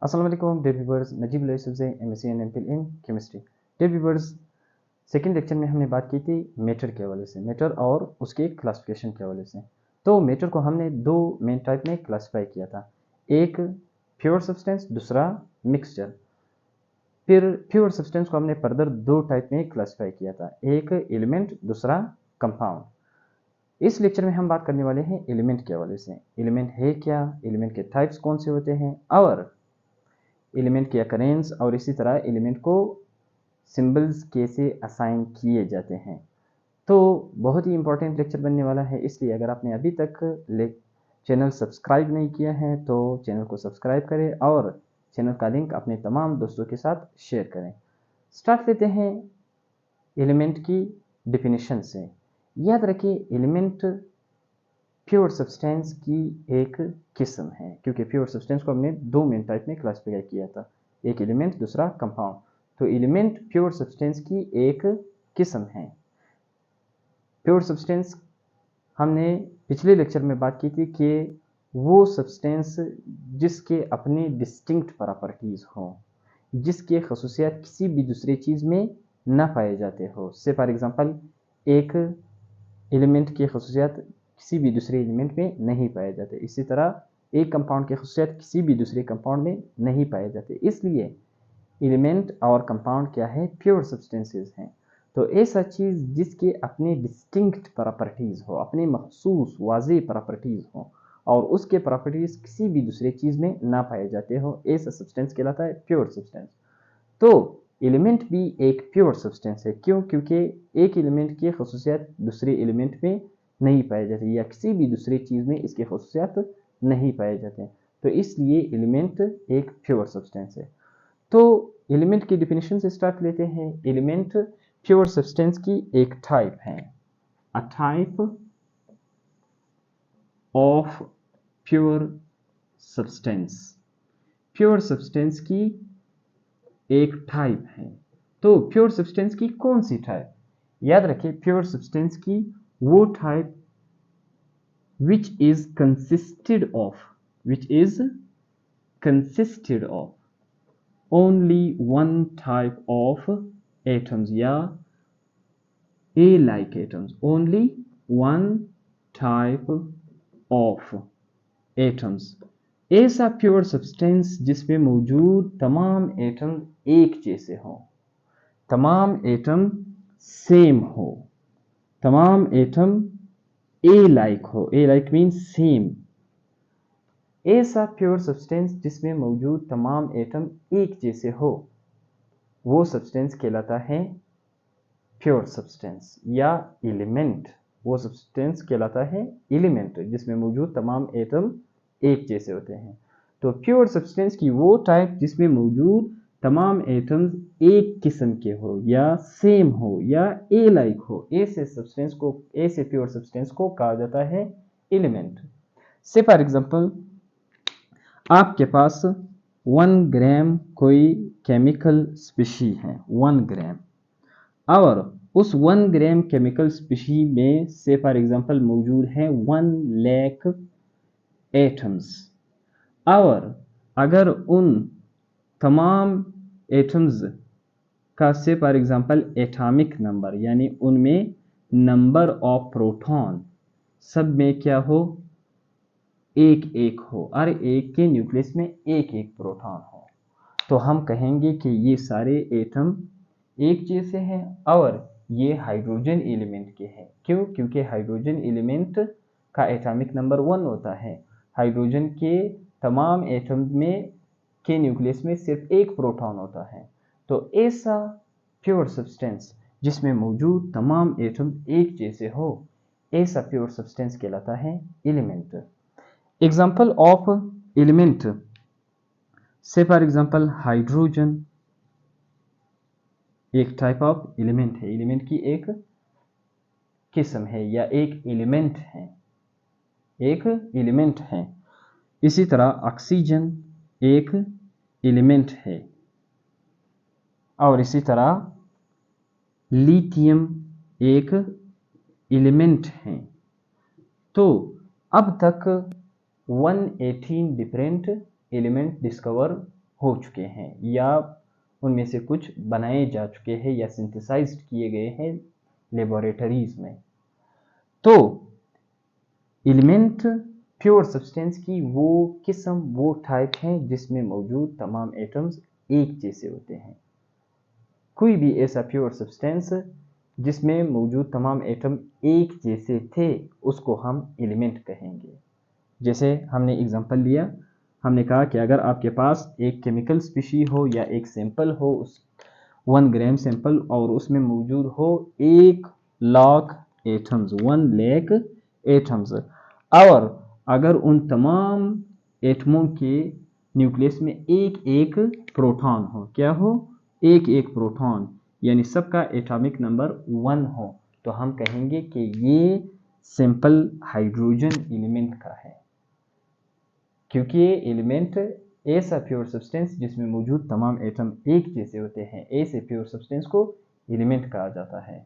अस्सलाम वालेकुम dear viewers, Najeeb Yusuf से MSc and MPhil in chemistry. Dear viewers, second lecture में हमने बात की थी मैटर के हवाले से, मैटर और उसके क्लासिफिकेशन के हवाले से। तो मैटर को हमने दो मेन टाइप में क्लासिफाई किया था, एक प्योर सब्सटेंस, दूसरा मिक्सचर। फिर प्योर सब्सटेंस को हमने फर्दर दो टाइप में क्लासिफाई किया था, एक एलिमेंट, दूसरा कंपाउंड। इस लेक्चर में हम बात करने वाले हैं एलिमेंट के हवाले से। एलिमेंट है क्या, एलिमेंट के टाइप्स कौन से होते हैं, और एलिमेंट की अकरेंस, और इसी तरह एलिमेंट को सिंबल्स कैसे असाइन किए जाते हैं। तो बहुत ही इंपॉर्टेंट लेक्चर बनने वाला है, इसलिए अगर आपने अभी तक चैनल सब्सक्राइब नहीं किया है तो चैनल को सब्सक्राइब करें और चैनल का लिंक अपने तमाम दोस्तों के साथ शेयर करें। स्टार्ट लेते हैं एलिमेंट की डिफिनीशन से। याद रखिए, एलिमेंट प्योर सब्सटेंस की एक किस्म है, क्योंकि प्योर सब्सटेंस को हमने दो मेन टाइप में क्लासिफाई किया था, एक एलिमेंट, दूसरा कंपाउंड। तो एलिमेंट प्योर सब्सटेंस की एक किस्म है। प्योर सब्सटेंस हमने पिछले लेक्चर में बात की थी कि वो सब्सटेंस जिसके अपने डिस्टिंक्ट प्रॉपर्टीज हों, जिसके खसूसियात किसी भी दूसरी चीज़ में ना पाए जाते हो। से फॉर एग्जांपल, एक एलिमेंट की खसूसियात किसी भी दूसरे एलिमेंट में नहीं पाए जाते, इसी तरह एक कंपाउंड की खसूसियात किसी भी दूसरे कंपाउंड में नहीं पाए जाते। इसलिए एलिमेंट और कंपाउंड क्या है, प्योर सब्सटेंसेस हैं। तो ऐसा चीज़ जिसके अपने डिस्टिंक्ट प्रॉपर्टीज़ हो, अपने मखसूस वाज़ेह प्रॉपर्टीज़ हो, और उसके प्रॉपर्टीज़ किसी भी दूसरे चीज़ में ना पाए जाते हो, ऐसा सब्सटेंस कहलाता है प्योर सब्सटेंस। तो एलिमेंट भी एक प्योर सब्सटेंस है। क्यों? क्योंकि एक एलिमेंट की खसूसियात दूसरे एलिमेंट में नहीं पाए जाते, या किसी भी दूसरी चीज़ में इसके खसूसियात नहीं पाए जाते, तो इसलिए एलिमेंट एक प्योर सब्सटेंस है। तो एलिमेंट की डिफिनेशन से स्टार्ट लेते हैं। एलिमेंट प्योर सब्सटेंस की एक टाइप है, a type of pure substance. Pure substance की एक टाइप है। तो प्योर सब्सटेंस की कौन सी टाइप? याद रखिए, प्योर सब्सटेंस की वो type which is consisted of only one type of atoms, या A-like atoms, only one type of atoms। ऐसा प्योर सब्सटेंस जिसमें मौजूद तमाम एटम एक जैसे हों, तमाम एटम सेम हो, तमाम एटम ए लाइक हो। ए लाइक मीन्स सेम। ऐसा प्योर सब्सटेंस जिसमें मौजूद तमाम एटम एक जैसे हो, वो सब्सटेंस कहलाता है प्योर सब्सटेंस या एलिमेंट। वो सब्सटेंस कहलाता है एलिमेंट जिसमें मौजूद तमाम एटम एक जैसे होते हैं। तो प्योर सब्सटेंस की वो टाइप जिसमें मौजूद तमाम एटम्स एक किस्म के हो, या सेम हो, या ए लाइक हो, ऐसे प्योर सब्सटेंस को कहा जाता है एलिमेंट। से फॉर एग्जांपल, आपके पास 1 ग्राम कोई केमिकल स्पीशी है, 1 ग्राम, और उस 1 ग्राम केमिकल स्पीशी में से फॉर एग्जांपल मौजूद है 1 लाख एटम्स। और अगर उन तमाम एटम्स का से फॉर एग्जांपल एटॉमिक नंबर, यानी उनमें नंबर ऑफ प्रोटॉन सब में क्या हो, एक एक हो, और एक के न्यूक्लियस में एक एक प्रोटॉन हो, तो हम कहेंगे कि ये सारे एटम एक जैसे हैं और ये हाइड्रोजन एलिमेंट के हैं। क्यों? क्योंकि हाइड्रोजन एलिमेंट का एटॉमिक नंबर 1 होता है। हाइड्रोजन के तमाम एटम में के न्यूक्लियस में सिर्फ एक प्रोटॉन होता है। तो ऐसा प्योर सब्सटेंस जिसमें मौजूद तमाम एटम एक जैसे हो, ऐसा प्योर सब्सटेंस कहलाता है एलिमेंट। एग्जाम्पल ऑफ एलिमेंट, से फॉर एग्जाम्पल हाइड्रोजन एक टाइप ऑफ एलिमेंट है, एलिमेंट की एक किस्म है या एक एलिमेंट है, एक एलिमेंट है। इसी तरह ऑक्सीजन एक एलिमेंट है, और इसी तरह लिथियम एक एलिमेंट है। तो अब तक 118 डिफरेंट एलिमेंट डिस्कवर हो चुके हैं या उनमें से कुछ बनाए जा चुके हैं या सिंथेसाइज्ड किए गए हैं लेबोरेटरीज में। तो एलिमेंट प्योर सब्सटेंस की वो किस्म, वो टाइप है जिसमें मौजूद तमाम एटम्स एक जैसे होते हैं। कोई भी ऐसा प्योर सब्सटेंस जिसमें मौजूद तमाम एटम एक जैसे थे उसको हम एलिमेंट कहेंगे। जैसे हमने एग्जांपल लिया, हमने कहा कि अगर आपके पास एक केमिकल स्पीशी हो या एक सैंपल हो, उस 1 ग्राम सैंपल, और उसमें मौजूद हो 1 लाख एटम्स, 1 लाख एटम्स, और अगर उन तमाम एटमों के न्यूक्लियस में एक एक प्रोटॉन हो, क्या हो, एक एक प्रोटॉन, यानी सबका एटॉमिक नंबर 1 हो, तो हम कहेंगे कि ये सिंपल हाइड्रोजन एलिमेंट का है, क्योंकि ये एलिमेंट ऐसा प्योर सब्सटेंस जिसमें मौजूद तमाम एटम एक जैसे होते हैं, ऐसे प्योर सब्सटेंस को एलिमेंट कहा जाता है।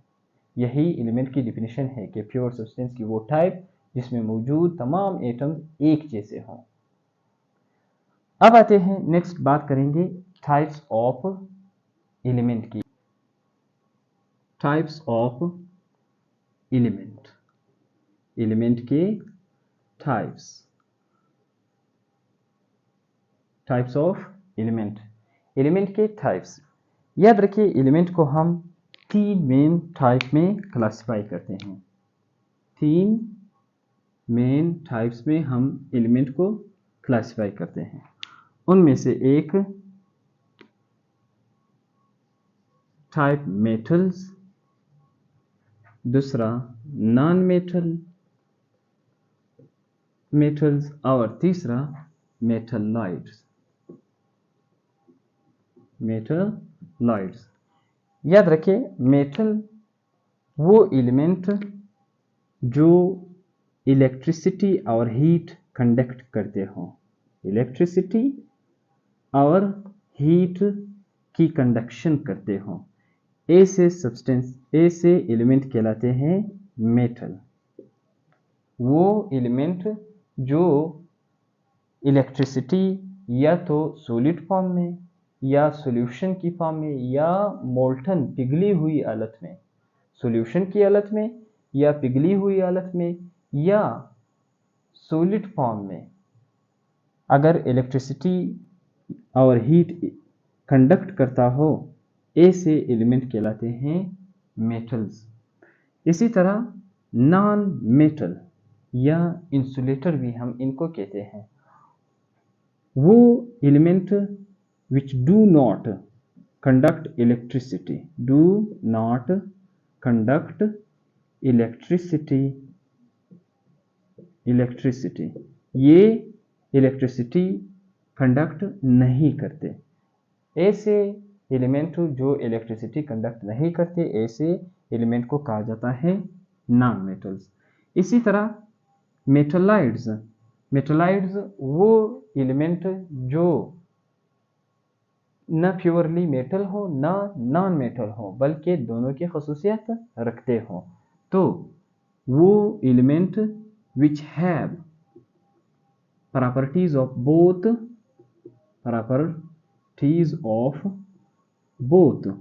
यही एलिमेंट की डिफिनीशन है कि प्योर सब्सटेंस की वो टाइप जिसमें मौजूद तमाम एटम एक जैसे हों। अब आते हैं, नेक्स्ट बात करेंगे टाइप्स ऑफ एलिमेंट की। टाइप्स ऑफ एलिमेंट, एलिमेंट के types, types of element, element के टाइप्स। याद रखिए, एलिमेंट को हम 3 मेन टाइप में क्लासिफाई करते हैं। 3 मेन टाइप्स में हम एलिमेंट को क्लासिफाई करते हैं। उनमें से एक टाइप मेटल्स, दूसरा नॉन मेटल्स, और तीसरा मेटलॉइड्स। मेटलॉइड्स, याद रखिए, मेटल वो एलिमेंट जो इलेक्ट्रिसिटी और हीट कंडक्ट करते हो, इलेक्ट्रिसिटी और हीट की कंडक्शन करते हो, ऐसे सब्सटेंस, ऐसे एलिमेंट कहलाते हैं मेटल। वो एलिमेंट जो इलेक्ट्रिसिटी या तो सॉलिड फॉर्म में या सॉल्यूशन की फॉर्म में या मोल्टन पिघली हुई हालत में, सॉल्यूशन की हालत में या पिघली हुई हालत में या सॉलिड फॉर्म में, अगर इलेक्ट्रिसिटी और हीट कंडक्ट करता हो, ऐसे एलिमेंट कहलाते हैं मेटल्स। इसी तरह नॉन मेटल या इंसुलेटर भी हम इनको कहते हैं। वो element which do not conduct electricity, do not conduct electricity, ये इलेक्ट्रिसिटी कंडक्ट नहीं करते। ऐसे एलिमेंट जो इलेक्ट्रिसिटी कंडक्ट नहीं करते, ऐसे एलिमेंट को कहा जाता है नॉन मेटल्स। इसी तरह मेटलॉइड्स, मेटलॉइड्स वो एलिमेंट जो न प्योरली मेटल हो न नॉन मेटल हो, बल्कि दोनों की खसूसियत रखते हो। तो वो element which have properties of both, properties of both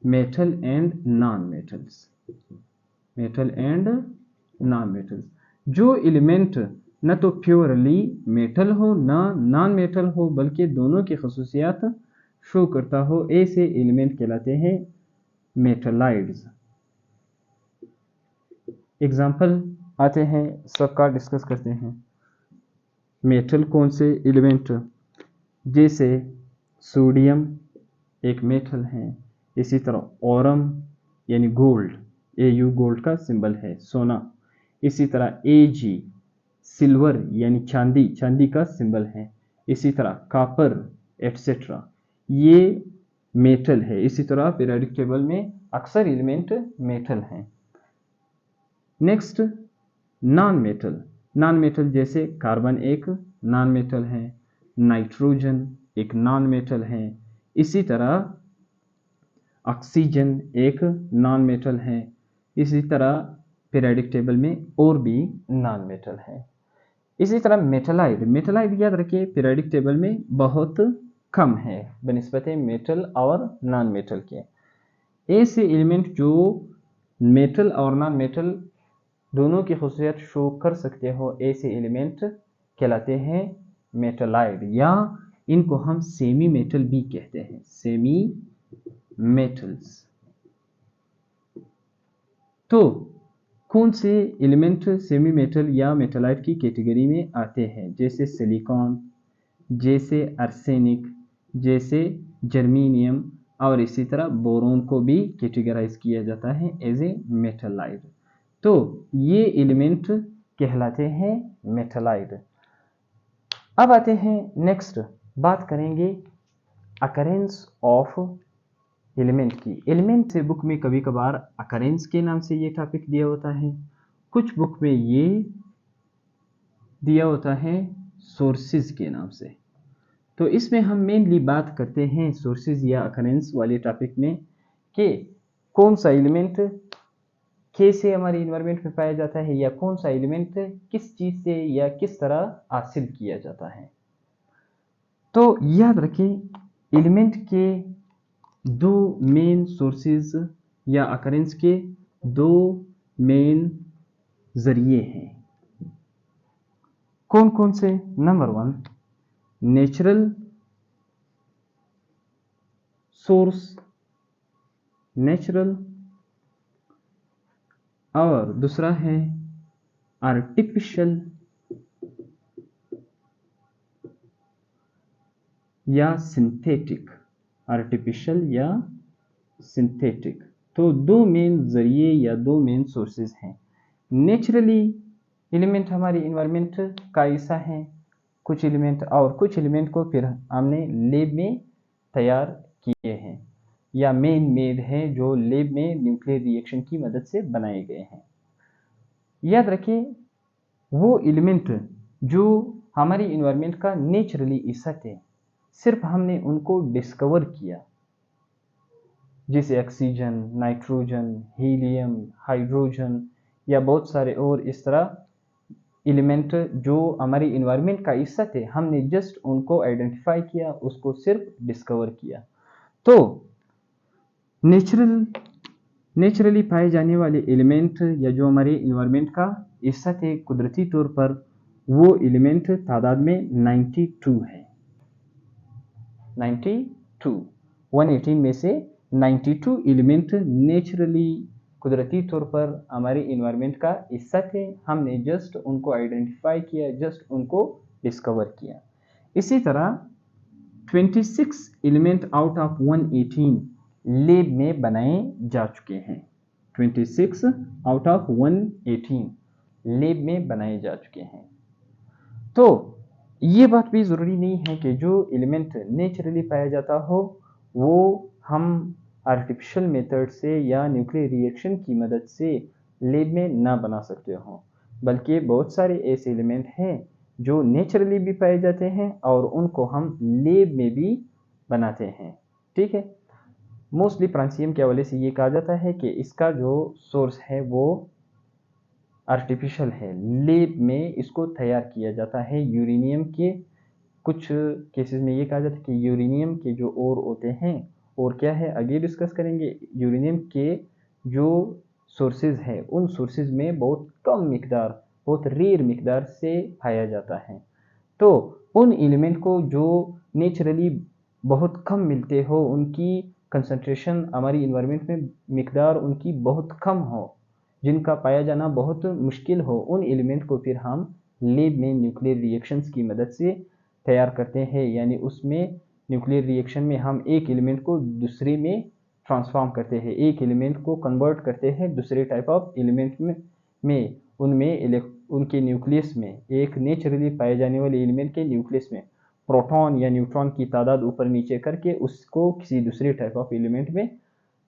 metal and non metals, metal and non metals. जो एलिमेंट न तो प्योरली मेटल हो न नॉन मेटल हो, बल्कि दोनों की खसूसियात शो करता हो, ऐसे एलिमेंट कहलाते हैं मेटलॉइड्स। एग्जाम्पल आते हैं, सबका डिस्कस करते हैं। मेटल कौन से एलिमेंट, जैसे सोडियम एक मेटल है, इसी तरह ओरम यानी गोल्ड, AU गोल्ड का सिंबल है, सोना। इसी तरह AG सिल्वर यानी चांदी, चांदी का सिंबल है। इसी तरह कॉपर एटसेट्रा, ये मेटल है। इसी तरह पीरियोडिक टेबल में अक्सर एलिमेंट मेटल हैं। Next non metal, non metal जैसे कार्बन एक नॉन मेटल है, नाइट्रोजन एक नॉन मेटल है, इसी तरह ऑक्सीजन एक नॉन मेटल है। इसी तरह पीरियोडिक टेबल में और भी नॉन मेटल है। इसी तरह मेटलाइड, मेटलाइड याद रखिए पीरियोडिक टेबल में बहुत कम है बनिस्बत मेटल और नॉन मेटल के। ऐसे एलिमेंट जो मेटल और नॉन मेटल दोनों की खुसूसियत शो कर सकते हो, ऐसे एलिमेंट कहलाते हैं मेटलाइड, या इनको हम सेमी मेटल भी कहते हैं, सेमी मेटल्स। तो कौन से एलिमेंट सेमी मेटल या मेटलाइट की कैटेगरी में आते हैं? जैसे सिलिकॉन, जैसे आर्सेनिक, जैसे जर्मेनियम, और इसी तरह बोरोन को भी कैटेगराइज किया जाता है एज ए मेटलाइट। तो ये एलिमेंट कहलाते हैं मेटलाइट। अब आते हैं नेक्स्ट, बात करेंगे अकरेंस ऑफ एलिमेंट की। एलिमेंट से बुक में कभी कभार अकरेंस के नाम से ये टॉपिक दिया होता है, कुछ बुक में ये दिया होता है सोर्सेज के नाम से। तो इसमें हम मेनली बात करते हैं सोर्सेज या अकरेंस वाले टॉपिक में कि कौन सा एलिमेंट कैसे हमारे इन्वायरमेंट में पाया जाता है, या कौन सा एलिमेंट किस चीज़ से या किस तरह हासिल किया जाता है। तो याद रखें एलिमेंट के दो मेन सोर्सेज या अकरेंस के दो मेन जरिए हैं। कौन कौन से? नंबर 1 नेचुरल सोर्स, नेचुरल, और दूसरा है आर्टिफिशियल या सिंथेटिक, आर्टिफिशियल या सिंथेटिक। तो दो मेन जरिए या दो मेन सोर्सेज हैं। नेचुरली एलिमेंट हमारी इन्वायरमेंट का हिस्सा है, कुछ एलिमेंट, और कुछ एलिमेंट को फिर हमने लैब में तैयार किए हैं या मेन मेड हैं, जो लैब में न्यूक्लियर रिएक्शन की मदद से बनाए गए हैं। याद रखिए वो एलिमेंट जो हमारी इन्वायरमेंट का नेचुरली हिस्सा थे, सिर्फ हमने उनको डिस्कवर किया, जैसे ऑक्सीजन, नाइट्रोजन, हीलियम, हाइड्रोजन, या बहुत सारे और इस तरह एलिमेंट जो हमारी इन्वायरमेंट का हिस्सा थे, हमने जस्ट उनको आइडेंटिफाई किया, उसको सिर्फ डिस्कवर किया। तो नेचुरली पाए जाने वाले एलिमेंट या जो हमारे इन्वायरमेंट का हिस्सा थे कुदरती तौर पर, वो एलिमेंट तादाद में 92 है। 92, 118 में से 92 एलिमेंट नेचुरली कुदरती तौर पर हमारे इन्वायरमेंट का हिस्सा थे, हमने जस्ट उनको आइडेंटिफाई किया, जस्ट उनको डिस्कवर किया। इसी तरह 26 एलिमेंट आउट ऑफ 118 लैब में बनाए जा चुके हैं। 26 आउट ऑफ 118 लैब में बनाए जा चुके हैं। तो ये बात भी ज़रूरी नहीं है कि जो एलिमेंट नेचुरली पाया जाता हो वो हम आर्टिफिशियल मेथड से या न्यूक्लियर रिएक्शन की मदद से लैब में ना बना सकते हो, बल्कि बहुत सारे ऐसे एलिमेंट हैं जो नेचुरली भी पाए जाते हैं और उनको हम लैब में भी बनाते हैं। ठीक है, मोस्टली फ्रांसियम के हवाले से ये कहा जाता है कि इसका जो सोर्स है वो आर्टिफिशियल है, लैब में इसको तैयार किया जाता है यूरेनियम के। कुछ केसेस में ये कहा जाता है कि यूरेनियम के जो ओर होते हैं, और क्या है आगे डिस्कस करेंगे, यूरेनियम के जो सोर्सेज है उन सोर्सेज में बहुत कम मिकदार, बहुत रेयर मिकदार से पाया जाता है। तो उन एलिमेंट को जो नेचुरली बहुत कम मिलते हो, उनकी कंसंट्रेशन हमारी इन्वायरमेंट में मिकदार उनकी बहुत कम हो, जिनका पाया जाना बहुत मुश्किल हो, उन एलिमेंट को फिर हम लैब में न्यूक्लियर रिएक्शंस की मदद से तैयार करते हैं। यानी उसमें न्यूक्लियर रिएक्शन में हम एक एलिमेंट को दूसरे में ट्रांसफॉर्म करते हैं, एक एलिमेंट को कन्वर्ट करते हैं दूसरे टाइप ऑफ एलिमेंट में उनमें उनके न्यूक्लियस में, एक नेचुरली पाए जाने वाले एलिमेंट के न्यूक्लियस में प्रोटॉन या न्यूट्रॉन की तादाद ऊपर नीचे करके उसको किसी दूसरे टाइप ऑफ एलिमेंट में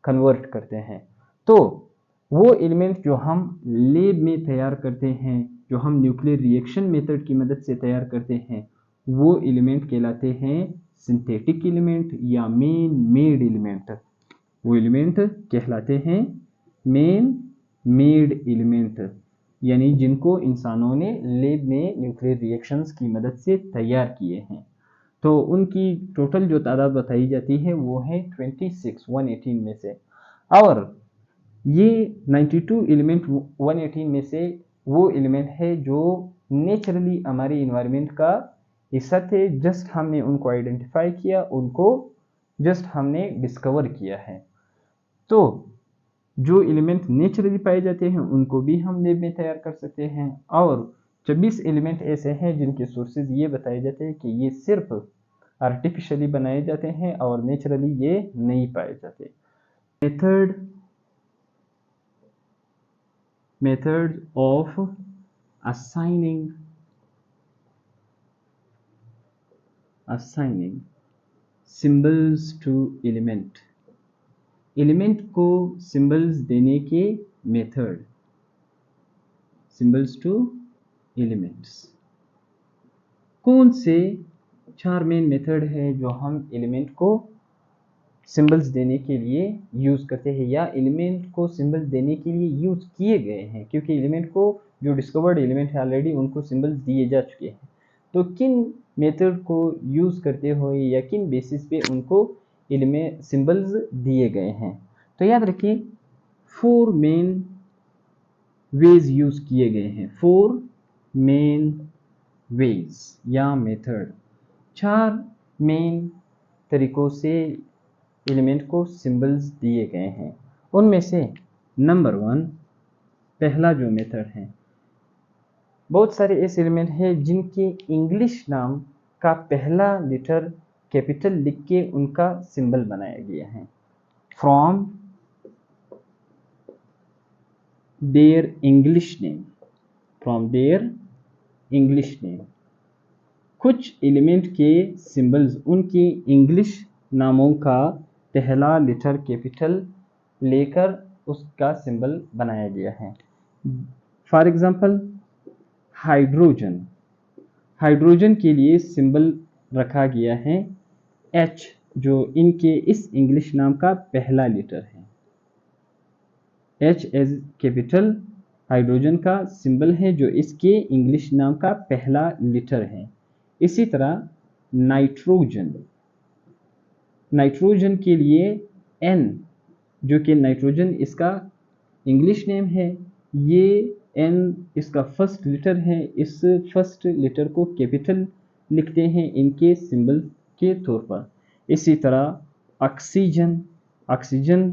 कन्वर्ट करते हैं। तो वो एलिमेंट जो हम लैब में तैयार करते हैं, जो हम न्यूक्लियर रिएक्शन मेथड की मदद से तैयार करते हैं, वो एलिमेंट कहलाते हैं सिंथेटिक एलिमेंट या मेन मेड एलिमेंट। वो एलिमेंट कहलाते हैं मेन मेड एलिमेंट। यानी जिनको इंसानों ने लैब में न्यूक्लियर रिएक्शंस की मदद से तैयार किए हैं। तो उनकी टोटल जो तादाद बताई जाती है वो है 26 118 में से। और ये 92 एलिमेंट 118 में से वो एलिमेंट है जो नेचुरली हमारे इन्वायरमेंट का हिस्सा थे, जस्ट हमने उनको आइडेंटिफाई किया, उनको जस्ट हमने डिस्कवर किया है। तो जो एलिमेंट नेचुरली पाए जाते हैं उनको भी हम लैब में तैयार कर सकते हैं, और 26 एलिमेंट ऐसे हैं जिनके सोर्सेज ये बताए जाते हैं कि ये सिर्फ आर्टिफिशियली बनाए जाते हैं और नेचुरली ये नहीं पाए जाते। Method of assigning symbols to element, element को सिंबल्स देने के मेथड, सिंबल्स टू एलिमेंट्स। कौन से 4 मेन मेथड है जो हम एलिमेंट को सिंबल्स देने के लिए यूज़ करते हैं, या एलिमेंट को सिंबल्स देने के लिए यूज़ किए गए हैं, क्योंकि एलिमेंट को जो डिस्कवर्ड एलिमेंट है ऑलरेडी उनको सिंबल्स दिए जा चुके हैं। तो किन मेथड को यूज़ करते हुए या किन बेसिस पे उनको एलिमेंट सिंबल्स दिए गए हैं, तो याद रखिए 4 मेन वेज यूज़ किए गए हैं। 4 मेन वेज या मेथड, 4 मेन तरीकों से एलिमेंट को सिंबल्स दिए गए हैं। उनमें से नंबर 1, पहला जो मेथड है, बहुत सारे ऐसे एलिमेंट हैं जिनके इंग्लिश नाम का पहला लेटर कैपिटल लिख के उनका सिंबल बनाया गया है। From their English name, from their English name. कुछ एलिमेंट के सिंबल्स उनके इंग्लिश नामों का पहला लेटर कैपिटल लेकर उसका सिंबल बनाया गया है। फॉर एग्जांपल हाइड्रोजन, हाइड्रोजन के लिए सिंबल रखा गया है H, जो इनके इस इंग्लिश नाम का पहला लेटर है। H एज कैपिटल हाइड्रोजन का सिंबल है जो इसके इंग्लिश नाम का पहला लेटर है। इसी तरह नाइट्रोजन, नाइट्रोजन के लिए N, जो कि नाइट्रोजन इसका इंग्लिश नेम है, ये N इसका फर्स्ट लेटर है। इस फर्स्ट लेटर को कैपिटल लिखते हैं इनके सिंबल के तौर पर। इसी तरह ऑक्सीजन, ऑक्सीजन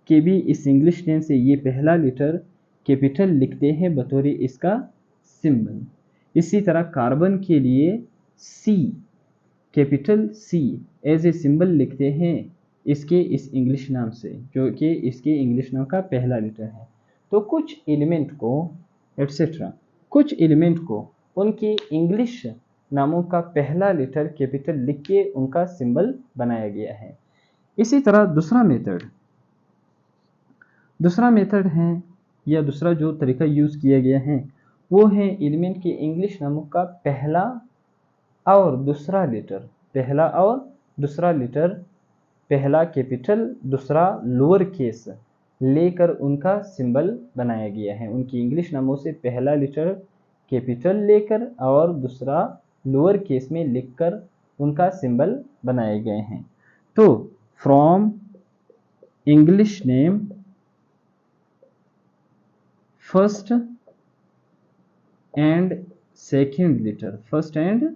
के भी इस इंग्लिश नेम से ये पहला लेटर कैपिटल लिखते हैं बतौर इसका सिंबल। इसी तरह कार्बन के लिए C, capital C as a symbol लिखते हैं इसके इस इंग्लिश नाम से, जो कि इसके इंग्लिश नाम का पहला लेटर है। तो कुछ एलिमेंट को एटसेट्रा, कुछ एलिमेंट को उनके इंग्लिश नामों का पहला लेटर कैपिटल लिख के उनका सिंबल बनाया गया है। इसी तरह दूसरा मेथड है या दूसरा जो तरीका यूज़ किया गया है वो है एलिमेंट के इंग्लिश नामों का पहला और दूसरा लेटर, पहला और दूसरा लेटर, पहला कैपिटल दूसरा लोअर केस लेकर उनका सिंबल बनाया गया है। उनकी इंग्लिश नामों से पहला लेटर कैपिटल लेकर और दूसरा लोअर केस में लिखकर उनका सिंबल बनाए गए हैं। तो from English name first and second letter, first and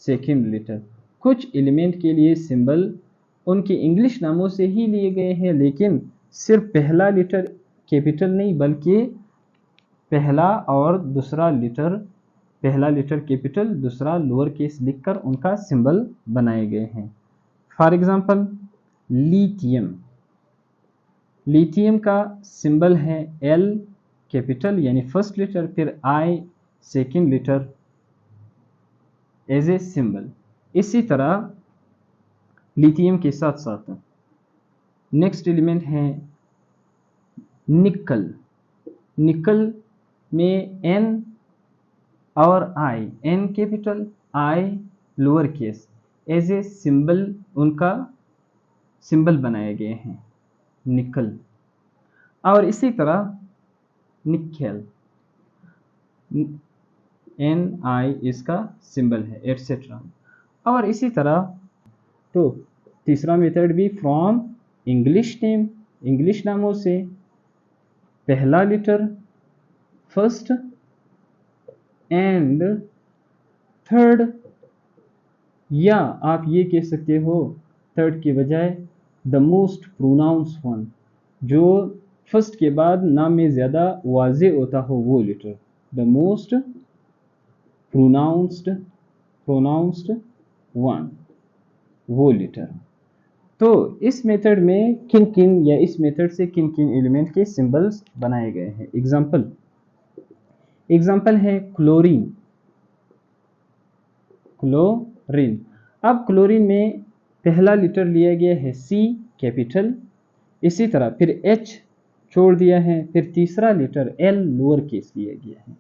second letter. कुछ एलिमेंट के लिए सिंबल उनके इंग्लिश नामों से ही लिए गए हैं, लेकिन सिर्फ पहला लेटर कैपिटल नहीं बल्कि पहला और दूसरा लेटर, पहला लेटर कैपिटल दूसरा लोअर केस लिखकर उनका सिंबल बनाए गए हैं। फॉर एग्जांपल लिथियम, लिथियम का सिंबल है L कैपिटल यानी फर्स्ट लेटर, फिर I second letter as a symbol. इसी तरह लिथियम के साथ साथ नेक्स्ट एलिमेंट है निकल, निकल में N और I, N capital I lower case as a symbol, उनका सिंबल बनाए गए हैं निकल। और इसी तरह निकेल, NI इसका सिंबल है, एटसेट्रा। और इसी तरह तो तीसरा मेथड भी फ्रॉम इंग्लिश नेम, इंग्लिश नामों से पहला लेटर फर्स्ट एंड थर्ड, या आप ये कह सकते हो थर्ड के बजाय द मोस्ट प्रोनाउंस वन, जो फर्स्ट के बाद नाम में ज़्यादा वाज़े होता हो वो letter, the most pronounced one, वो लेटर। तो इस मेथड में किन किन या इस मेथड से किन किन एलिमेंट के सिंबल्स बनाए गए हैं। एग्जाम्पल है क्लोरीन। अब क्लोरीन में पहला लेटर लिया गया है C कैपिटल, इसी तरह फिर H छोड़ दिया है, फिर तीसरा लेटर L लोअर केस लिया गया है,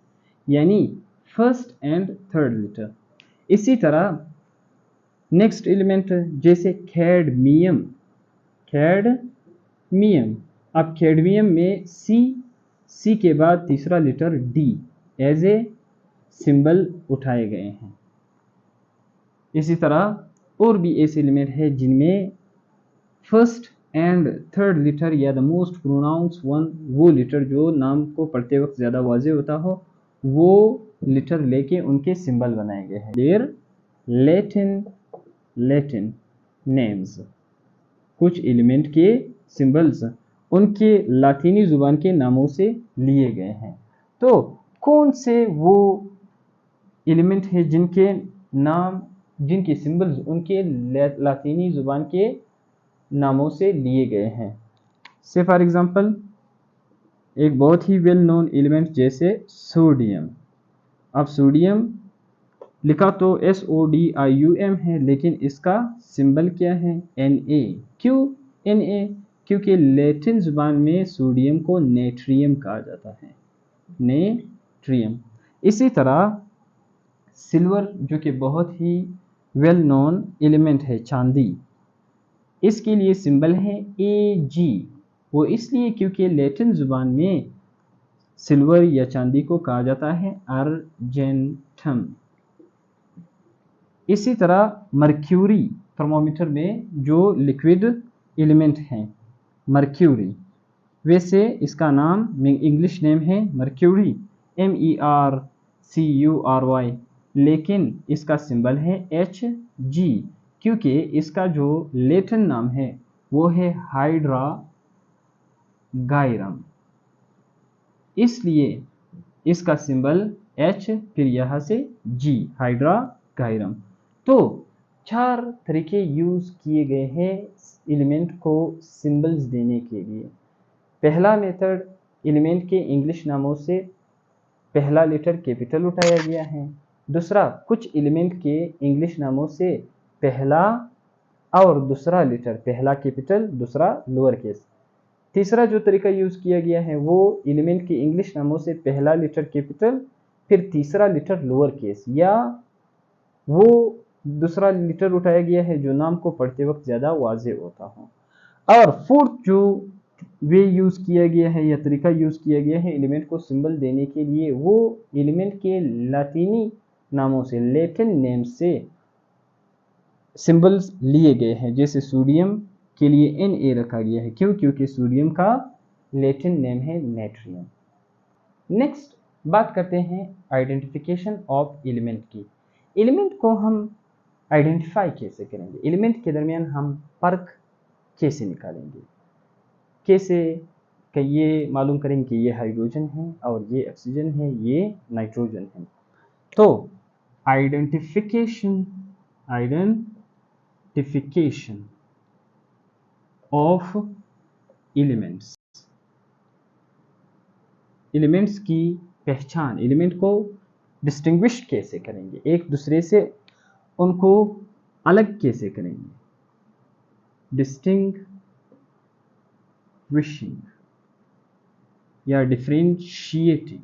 यानी फर्स्ट एंड थर्ड लेटर। इसी तरह नेक्स्ट एलिमेंट जैसे कैडमियम, अब कैडमियम में C के बाद तीसरा letter D as a symbol उठाए गए हैं। इसी तरह और भी ऐसे एलिमेंट है जिनमें फर्स्ट एंड थर्ड लेटर या द मोस्ट प्रोनाउंस वन, वो लेटर जो नाम को पढ़ते वक्त ज़्यादा वाज़े होता हो, वो लेटर लेके उनके सिंबल बनाए गए हैं। देयर लैटिन नेम्स, कुछ एलिमेंट के सिंबल्स उनके लातीनी ज़ुबान के नामों से लिए गए हैं। तो कौन से वो एलिमेंट है जिनके नाम, जिनके सिंबल्स उनके लातीनी ज़ुबान के नामों से लिए गए हैं। से फॉर एग्जांपल एक बहुत ही वेल नोन एलिमेंट जैसे सोडियम। अब सोडियम लिखा तो SODIUM है, लेकिन इसका सिंबल क्या है, Na। क्यों Na? क्योंकि लैटिन ज़ुबान में सोडियम को नेट्रियम कहा जाता है, नेट्रियम। इसी तरह सिल्वर, जो कि बहुत ही वेल नोन एलिमेंट है, चांदी, इसके लिए सिंबल है Ag। वो इसलिए क्योंकि लैटिन ज़ुबान में सिल्वर या चांदी को कहा जाता है अर्जेंटम। इसी तरह मर्क्यूरी, थर्मोमीटर में जो लिक्विड एलिमेंट है मर्क्यूरी, वैसे इसका नाम इंग्लिश नेम है मर्क्यूरी, MERCURY, लेकिन इसका सिंबल है Hg, क्योंकि इसका जो लैटिन नाम है वो है हाइड्रागायरम, इसलिए इसका सिंबल H फिर यहाँ से G, हाइड्रागायरम। तो 4 तरीके यूज़ किए गए हैं एलिमेंट को सिंबल्स देने के लिए। पहला मेथड, एलिमेंट के इंग्लिश नामों से पहला लेटर कैपिटल उठाया गया है। दूसरा, कुछ एलिमेंट के इंग्लिश नामों से पहला और दूसरा लेटर, पहला कैपिटल दूसरा लोअर केस। तीसरा जो तरीका यूज़ किया गया है वो एलिमेंट के इंग्लिश नामों से पहला लेटर कैपिटल फिर तीसरा लेटर लोअर केस, या वो दूसरा लेटर उठाया गया है जो नाम को पढ़ते वक्त ज़्यादा वाज़े होता हो। और फोर्थ जो वे यूज़ किया गया है या तरीका यूज़ किया गया है एलिमेंट को सिंबल देने के लिए, वो एलिमेंट के लातीनी नामों से, लैटिन नेम से सिंबल्स लिए गए हैं। जैसे सोडियम के लिए Na रखा गया है, क्यों? क्योंकि सोडियम का लैटिन नेम है नेट्रियम। नेक्स्ट बात करते हैं आइडेंटिफिकेशन ऑफ एलिमेंट की। एलिमेंट को हम आइडेंटिफाई कैसे करेंगे, एलिमेंट के दरमियान हम फर्क कैसे निकालेंगे, कैसे कि ये मालूम करेंगे कि ये हाइड्रोजन है और ये ऑक्सीजन है, ये नाइट्रोजन है। तो आइडेंटिफिकेशन ऑफ एलिमेंट्स की पहचान, एलिमेंट को डिस्टिंग्विश कैसे करेंगे, एक दूसरे से उनको अलग कैसे करेंगे, डिस्टिंग्विशिंग या डिफरेंशिएटिंग,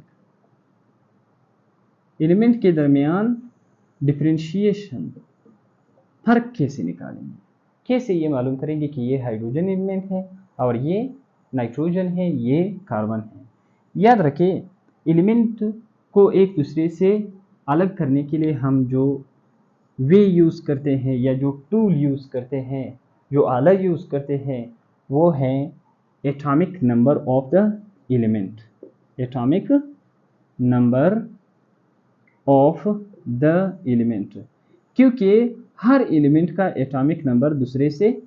एलिमेंट के दरमियान डिफरेंशिएशन, फर्क कैसे निकालेंगे, कैसे ये मालूम करेंगे कि ये हाइड्रोजन एलिमेंट है और ये नाइट्रोजन है, ये कार्बन है। याद रखें, एलिमेंट को एक दूसरे से अलग करने के लिए हम जो वे यूज़ करते हैं या जो टूल यूज़ करते हैं, जो आला यूज़ करते हैं, वो हैं atomic number of the element, atomic number of the element, क्योंकि हर एलिमेंट का एटॉमिक नंबर दूसरे से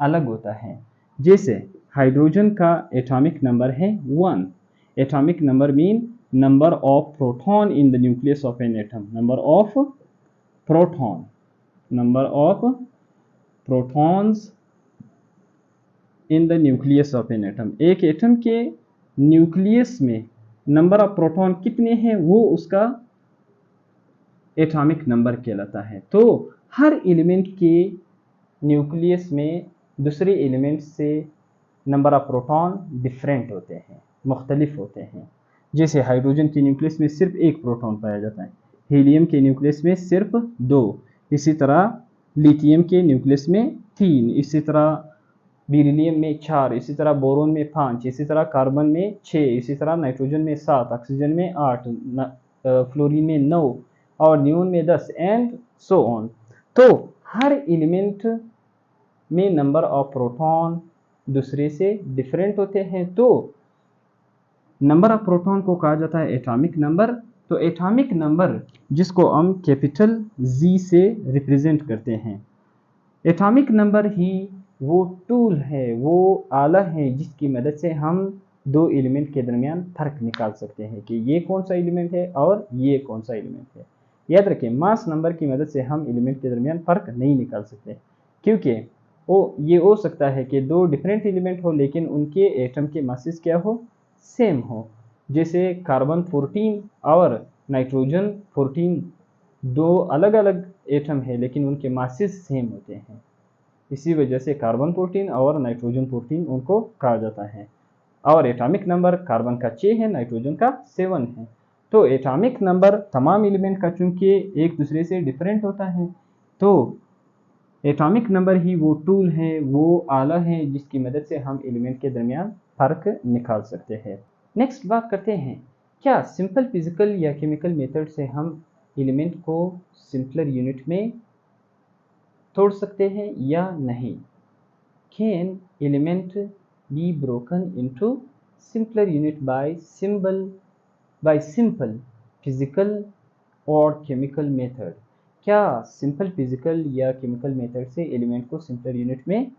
अलग होता है। जैसे हाइड्रोजन का एटॉमिक नंबर है 1। Atomic number mean number of proton in the nucleus of an atom, number of proton, number of protons in the nucleus of an atom. एक एटम के न्यूक्लियस में नंबर ऑफ प्रोटॉन कितने हैं वो उसका atomic number कहलाता है। तो हर एलिमेंट के न्यूक्लियस में दूसरे एलिमेंट से नंबर ऑफ प्रोटॉन डिफरेंट होते हैं, मुख्तलिफ होते हैं। जैसे हाइड्रोजन के न्यूक्लियस में सिर्फ एक प्रोटॉन पाया जाता है, हीलियम के न्यूक्लियस में सिर्फ 2, इसी तरह लिथियम के न्यूक्लियस में 3, इसी तरह बेरिलियम में 4, इसी तरह बोरोन में 5, इसी तरह कार्बन में 6, इसी तरह नाइट्रोजन में 7, ऑक्सीजन में 8, फ्लोरीन में 9 और नियोन में 10 एंड सो ऑन। तो हर एलिमेंट में नंबर ऑफ प्रोटॉन दूसरे से डिफरेंट होते हैं, तो नंबर ऑफ प्रोटॉन को कहा जाता है एटॉमिक नंबर। तो एटॉमिक नंबर जिसको हम कैपिटल Z से रिप्रेजेंट करते हैं, एटॉमिक नंबर ही वो टूल है, वो आला है जिसकी मदद से हम दो एलिमेंट के दरमियान फ़र्क निकाल सकते हैं कि ये कौन सा एलिमेंट है और ये कौन सा एलिमेंट है। याद रखें, मास नंबर की मदद से हम एलिमेंट के दरमियान फ़र्क नहीं निकाल सकते, क्योंकि ये हो सकता है कि दो डिफरेंट एलिमेंट हो लेकिन उनके एटम के मासेस क्या हो, सेम हो। जैसे कार्बन 14 और नाइट्रोजन 14 दो अलग अलग एटम है लेकिन उनके मासेस सेम होते हैं, इसी वजह से कार्बन 14 और नाइट्रोजन 14 उनको कहा जाता है। और एटॉमिक नंबर कार्बन का 6 है, नाइट्रोजन का 7 है। तो एटॉमिक नंबर तमाम एलिमेंट का चूंकि एक दूसरे से डिफरेंट होता है, तो एटॉमिक नंबर ही वो टूल है, वो आला है जिसकी मदद से हम एलिमेंट के दरमियान फ़र्क निकाल सकते हैं। नेक्स्ट बात करते हैं, क्या सिंपल फिजिकल या केमिकल मेथड से हम एलिमेंट को सिंपलर यूनिट में तोड़ सकते हैं या नहीं। Can element be broken into simpler unit bye simple physical और केमिकल मेथड। क्या सिंपल फिजिकल या केमिकल मेथड से एलिमेंट को सिंपलर यूनिट में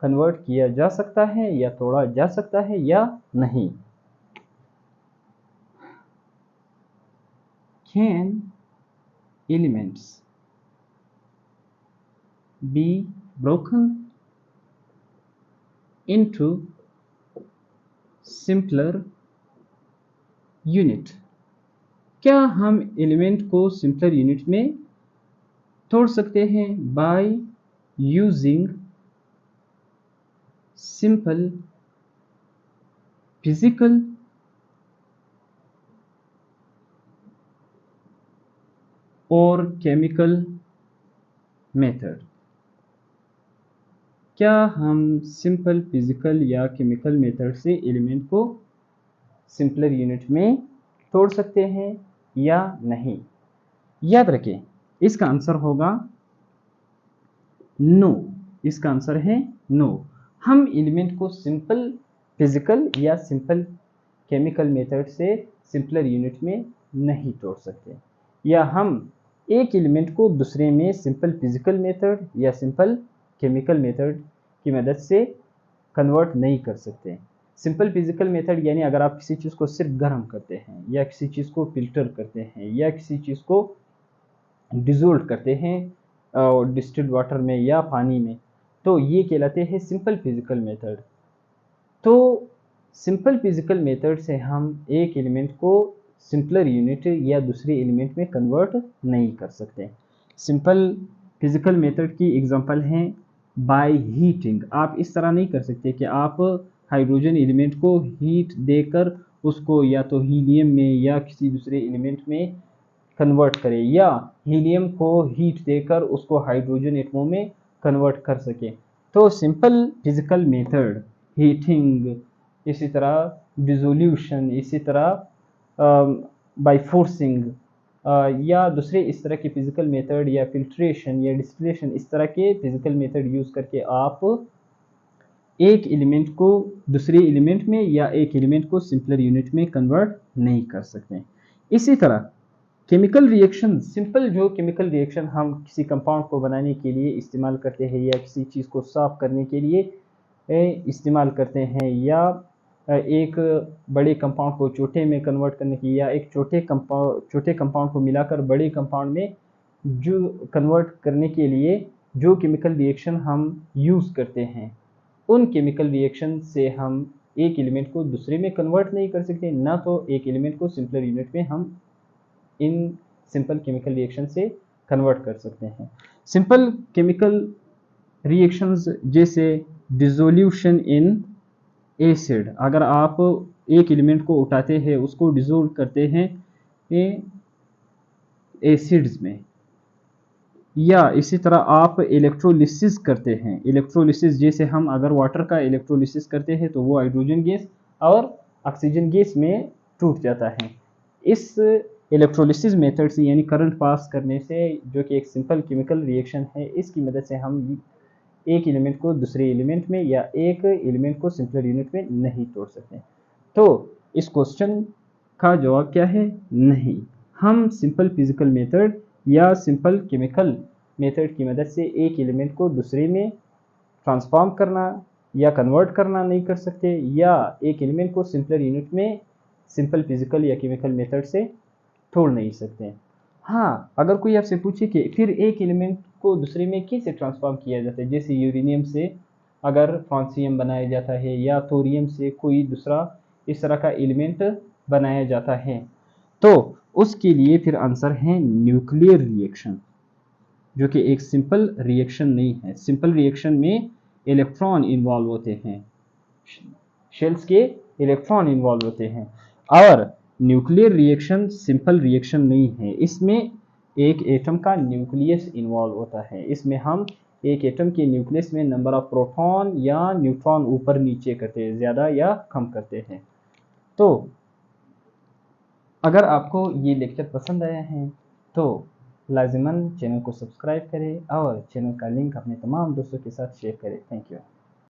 कन्वर्ट किया जा सकता है या तोड़ा जा सकता है या नहीं। Can elements be broken into simpler unit। क्या हम एलिमेंट को सिंपलर यूनिट में तोड़ सकते हैं बाय यूजिंग सिंपल फिजिकल और केमिकल मेथड। क्या हम सिंपल फिजिकल या केमिकल मेथड से एलिमेंट को सिंपलर यूनिट में तोड़ सकते हैं या नहीं। याद रखें, इसका आंसर होगा नो। इसका आंसर है नो। हम एलिमेंट को सिंपल फिजिकल या सिंपल केमिकल मेथड से सिंपलर यूनिट में नहीं तोड़ सकते, या हम एक एलिमेंट को दूसरे में सिंपल फिजिकल मेथड या सिंपल केमिकल मेथड की मदद से कन्वर्ट नहीं कर सकते। सिंपल फिजिकल मेथड यानी अगर आप किसी चीज़ को सिर्फ गर्म करते हैं या किसी चीज़ को फिल्टर करते हैं या किसी चीज़ को डिसोल्व करते हैं डिस्टिल्ड वाटर में या पानी में, तो ये कहलाते हैं सिंपल फिजिकल मेथड। तो सिंपल फिजिकल मेथड से हम एक एलिमेंट को सिंपलर यूनिट या दूसरे एलिमेंट में कन्वर्ट नहीं कर सकते। सिंपल फिजिकल मेथड की एग्जांपल हैं बाय हीटिंग। आप इस तरह नहीं कर सकते कि आप हाइड्रोजन एलिमेंट को हीट देकर उसको या तो हीलियम में या किसी दूसरे एलिमेंट में कन्वर्ट करें, या हीलियम को हीट देकर उसको हाइड्रोजन एटमों में कन्वर्ट कर सके। तो सिंपल फिजिकल मेथड हीटिंग, इसी तरह डिसोल्यूशन, इसी तरह बाय फोर्सिंग, या दूसरे इस तरह के फिजिकल मेथड या फिल्ट्रेशन या डिस्टिलेशन, इस तरह के फिजिकल मेथड यूज़ करके आप एक एलिमेंट को दूसरे एलिमेंट में या एक एलिमेंट को सिंपलर यूनिट में कन्वर्ट नहीं कर सकते। इसी तरह केमिकल रिएक्शन, सिंपल जो केमिकल रिएक्शन हम किसी कंपाउंड को बनाने के लिए इस्तेमाल करते हैं या किसी चीज़ को साफ करने के लिए इस्तेमाल करते हैं, या एक बड़े कंपाउंड को छोटे में कन्वर्ट करने की, या एक छोटे कंपाउंड को मिलाकर बड़े कंपाउंड में जो कन्वर्ट करने के लिए जो केमिकल रिएक्शन हम यूज़ करते हैं, उन केमिकल रिएक्शन से हम एक एलिमेंट को दूसरे में कन्वर्ट नहीं कर सकते, ना तो एक एलिमेंट को सिंपलर यूनिट में हम इन सिंपल केमिकल रिएक्शन से कन्वर्ट कर सकते हैं। सिंपल केमिकल रिएक्शंस जैसे डिसोल्यूशन इन एसिड, अगर आप एक एलिमेंट को उठाते हैं, उसको डिसोल्व करते हैं एसिड्स में, या इसी तरह आप इलेक्ट्रोलिसिस करते हैं, इलेक्ट्रोलिसिस जैसे हम अगर वाटर का इलेक्ट्रोलिसिस करते हैं तो वो हाइड्रोजन गैस और ऑक्सीजन गैस में टूट जाता है। इस इलेक्ट्रोलिसिस मेथड से यानी करंट पास करने से, जो कि एक सिंपल केमिकल रिएक्शन है, इसकी मदद से हम एक एलिमेंट को दूसरे एलिमेंट में या एक एलिमेंट को सिंपलर यूनिट में नहीं तोड़ सकते। तो इस क्वेश्चन का जवाब क्या है? नहीं। हम सिंपल फिजिकल मेथड या सिंपल केमिकल मेथड की मदद से एक एलिमेंट को दूसरे में ट्रांसफॉर्म करना या कन्वर्ट करना नहीं कर सकते, या एक एलिमेंट को सिंपलर यूनिट में सिंपल फिजिकल या केमिकल मेथड से तोड़ नहीं सकते। हाँ, अगर कोई आपसे पूछे कि फिर एक एलिमेंट को दूसरे में कैसे ट्रांसफॉर्म किया जाता है, जैसे यूरेनियम से अगर फ्रांसियम बनाया जाता है या थोरियम से कोई दूसरा इस तरह का एलिमेंट बनाया जाता है, तो उसके लिए फिर आंसर है न्यूक्लियर रिएक्शन, जो कि एक सिंपल रिएक्शन नहीं है। सिंपल रिएक्शन में इलेक्ट्रॉन इन्वॉल्व होते हैं, शेल्स के इलेक्ट्रॉन इन्वॉल्व होते हैं, और न्यूक्लियर रिएक्शन सिंपल रिएक्शन नहीं है। इसमें एक एटम का न्यूक्लियस इन्वॉल्व होता है। इसमें हम एक एटम के न्यूक्लियस में नंबर ऑफ प्रोटॉन या न्यूट्रॉन ऊपर नीचे करते हैं, ज़्यादा या कम करते हैं। तो अगर आपको ये लेक्चर पसंद आया है तो लाजिमन चैनल को सब्सक्राइब करें और चैनल का लिंक अपने तमाम दोस्तों के साथ शेयर करें। Thank you.